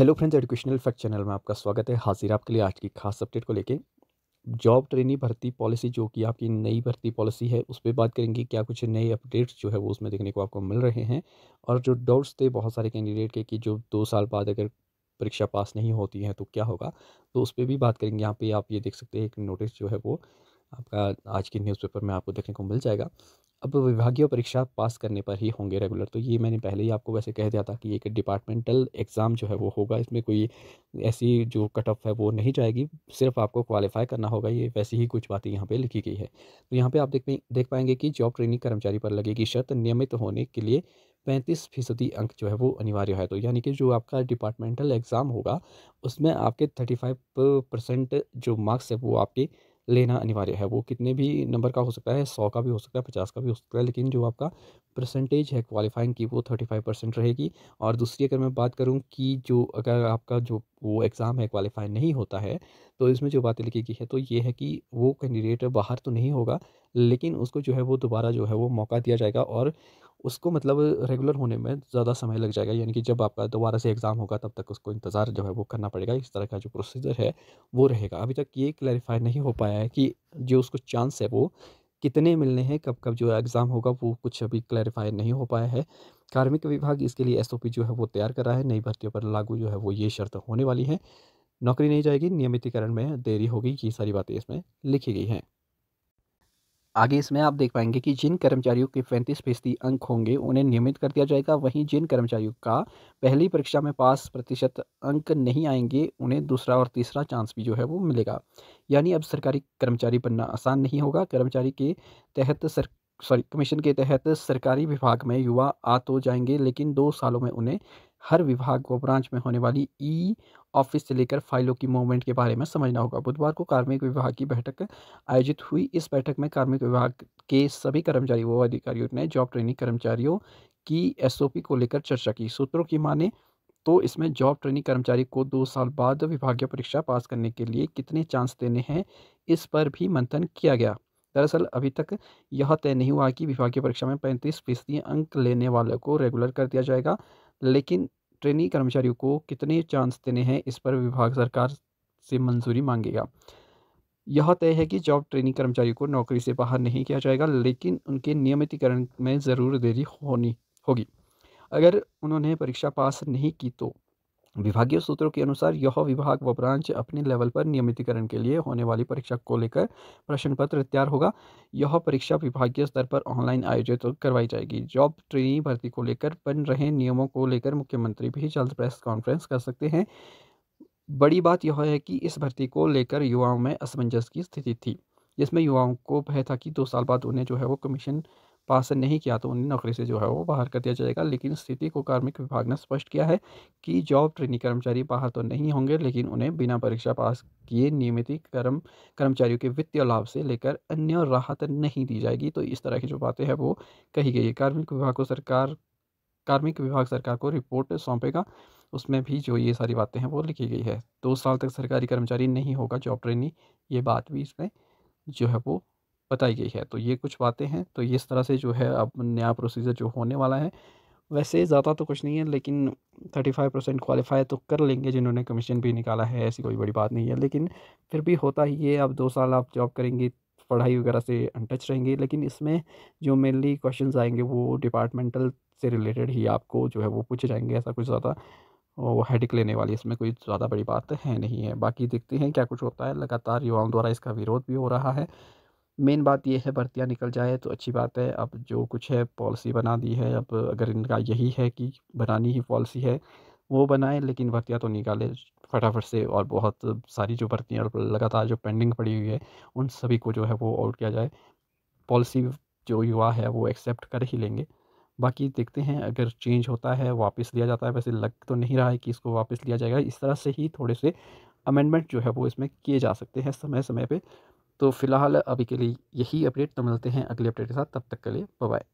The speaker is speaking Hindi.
Hello friends, educational fact channel में आपका स्वागत है। हाजिर आपके लिए आज की खास अपडेट को लेके जॉब ट्रेनी भर्ती पॉलिसी जो कि आपकी नई भर्ती पॉलिसी है उस पे बात करेंगे। क्या कुछ नए अपडेट्स जो है वो उसमें देखने को आपको मिल रहे हैं, और जो डाउट्स थे बहुत सारे कैंडिडेट के कि जो 2 साल बाद अगर परीक्षा पास नहीं होती है तो क्या होगा, तो उस पर भी बात करेंगे। यहाँ पे आप ये देख सकते हैं, एक नोटिस जो है वो आपका आज के न्यूज़पेपर में आपको देखने को मिल जाएगा। अब विभागीय परीक्षा पास करने पर ही होंगे रेगुलर, तो ये मैंने पहले ही आपको वैसे कह दिया था कि एक डिपार्टमेंटल एग्ज़ाम जो है वो होगा। इसमें कोई ऐसी जो कट ऑफ है वो नहीं जाएगी, सिर्फ आपको क्वालिफाई करना होगा। ये वैसी ही कुछ बातें यहाँ पे लिखी गई है। तो यहाँ पे आप देख पाएंगे कि जॉब ट्रेनिंग कर्मचारी पर लगेगी शर्त, नियमित होने के लिए 35% अंक जो है वो अनिवार्य है। तो यानी कि जो आपका डिपार्टमेंटल एग्ज़ाम होगा उसमें आपके 35% जो मार्क्स है वो आपके लेना अनिवार्य है। वो कितने भी नंबर का हो सकता है, 100 का भी हो सकता है, 50 का भी हो सकता है, लेकिन जो आपका परसेंटेज है क्वालिफाइंग की वो 35% रहेगी। और दूसरी अगर मैं बात करूं कि जो अगर आपका जो वो एग्ज़ाम है क्वालिफाई नहीं होता है, तो इसमें जो बातें लिखी गई है तो ये है कि वो कैंडिडेट बाहर तो नहीं होगा, लेकिन उसको जो है वो दोबारा जो है वो मौका दिया जाएगा, और उसको मतलब रेगुलर होने में ज़्यादा समय लग जाएगा। यानी कि जब आपका दोबारा से एग्ज़ाम होगा तब तक उसको इंतज़ार जो है वो करना पड़ेगा। इस तरह का जो प्रोसीजर है वो रहेगा। अभी तक ये क्लैरिफ़ाई नहीं हो पाया है कि जो उसको चांस है वो कितने मिलने हैं, कब-कब जो एग्ज़ाम होगा वो कुछ अभी क्लैरिफ़ाई नहीं हो पाया है। कार्मिक विभाग इसके लिए एसओपी जो है वो तैयार कर रहा है। नई भर्तियों पर लागू जो है वो ये शर्त होने वाली है। नौकरी नहीं जाएगी, नियमितीकरण में देरी होगी, ये सारी बातें इसमें लिखी गई हैं। आगे इसमें आप देख पाएँगे कि जिन कर्मचारियों के 35% अंक होंगे, उन्हें नियमित कर दिया जाएगा। वहीं जिन कर्मचारियों का पहली परीक्षा में पास प्रतिशत अंक नहीं आएँगे, उन्हें दूसरा और तीसरा चांस भी जो है वो मिलेगा। यानी अब सरकारी कर्मचारी बनना आसान नहीं होगा। कर्मचारी के तहत कमीशन के तहत सरकारी विभाग में युवा आ तो जाएँगे, लेकिन 2 सालों में उन्हें हर विभाग व ब्रांच में होने वाली ई ऑफ़िस से लेकर फाइलों की मूवमेंट के बारे में समझना होगा। बुधवार को कार्मिक विभाग की बैठक आयोजित हुई। इस बैठक में कार्मिक विभाग के सभी कर्मचारी व अधिकारियों ने जॉब ट्रेनिंग कर्मचारियों की एसओपी को लेकर चर्चा की। सूत्रों की माने तो इसमें जॉब ट्रेनिंग कर्मचारी को 2 साल बाद विभागीय परीक्षा पास करने के लिए कितने चांस देने हैं, इस पर भी मंथन किया गया। दरअसल अभी तक यह तय नहीं हुआ कि विभागीय परीक्षा में 35% अंक लेने वालों को रेगुलर कर दिया जाएगा, लेकिन ट्रेनी कर्मचारियों को कितने चांस देने हैं, इस पर विभाग सरकार से मंजूरी मांगेगा। यह तय है कि जॉब ट्रेनिंग कर्मचारी को नौकरी से बाहर नहीं किया जाएगा, लेकिन उनके नियमितीकरण में ज़रूर देरी होनी होगी। अगर उन्होंने परीक्षा पास नहीं की तो विभागीय सूत्रों के अनुसार यह विभाग व ब्रांच अपने लेवल पर नियमितीकरण के लिए होने वाली परीक्षा को लेकर प्रश्न पत्र तैयार होगा। यह परीक्षा विभागीय स्तर पर ऑनलाइन आयोजित करवाई जाएगी। जॉब ट्रेनी भर्ती को लेकर बन रहे नियमों को लेकर मुख्यमंत्री भी जल्द प्रेस कॉन्फ्रेंस कर सकते हैं। बड़ी बात यह है कि इस भर्ती को लेकर युवाओं में असमंजस की स्थिति थी, जिसमें युवाओं को भय था कि 2 साल बाद उन्हें जो है वो कमीशन पास नहीं किया तो उन्हें नौकरी से जो है वो बाहर कर दिया जाएगा। लेकिन स्थिति को कार्मिक विभाग ने स्पष्ट किया है कि जॉब ट्रेनिंग कर्मचारी बाहर तो नहीं होंगे, लेकिन उन्हें बिना परीक्षा पास किए नियमितीकरण कर्मचारियों के वित्तीय लाभ से लेकर अन्य राहत नहीं दी जाएगी। तो इस तरह की जो बातें हैं वो कही गई है। कार्मिक विभाग सरकार को रिपोर्ट सौंपेगा। उसमें भी जो ये सारी बातें हैं वो लिखी गई है। 2 साल तक सरकारी कर्मचारी नहीं होगा जॉब ट्रेनी, ये बात भी इसमें जो है वो बताई गई है। तो ये कुछ बातें हैं। तो इस तरह से जो है अब नया प्रोसीजर जो होने वाला है, वैसे ज़्यादा तो कुछ नहीं है, लेकिन 35% क्वालीफ़ाई तो कर लेंगे जिन्होंने कमीशन भी निकाला है, ऐसी कोई बड़ी बात नहीं है। लेकिन फिर भी होता ही है, अब 2 साल आप जॉब करेंगे, पढ़ाई वगैरह से अनटच रहेंगे, लेकिन इसमें जो मेनली क्वेश्चंस आएँगे वो डिपार्टमेंटल से रिलेटेड ही आपको जो है वो पूछे जाएँगे। ऐसा कुछ ज़्यादा वो हेडेक लेने वाली इसमें कोई ज़्यादा बड़ी बात है नहीं है। बाकी देखते हैं क्या कुछ होता है। लगातार युवाओं द्वारा इसका विरोध भी हो रहा है। मेन बात ये है भर्तियाँ निकल जाए तो अच्छी बात है। अब जो कुछ है पॉलिसी बना दी है, अब अगर इनका यही है कि बनानी ही पॉलिसी है, वो बनाएँ, लेकिन भर्तियाँ तो निकालें फटाफट से। और बहुत सारी जो भर्तियाँ लगातार जो पेंडिंग पड़ी हुई है, उन सभी को जो है वो आउट किया जाए। पॉलिसी जो युवा है वो एक्सेप्ट कर ही लेंगे। बाकी देखते हैं अगर चेंज होता है, वापस लिया जाता है। वैसे लग तो नहीं रहा है कि इसको वापस लिया जाएगा। इस तरह से ही थोड़े से अमेंडमेंट जो है वो इसमें किए जा सकते हैं समय-समय पे। तो फिलहाल अभी के लिए यही अपडेट। तो मिलते हैं अगले अपडेट के साथ, तब तक के लिए बाय बाय।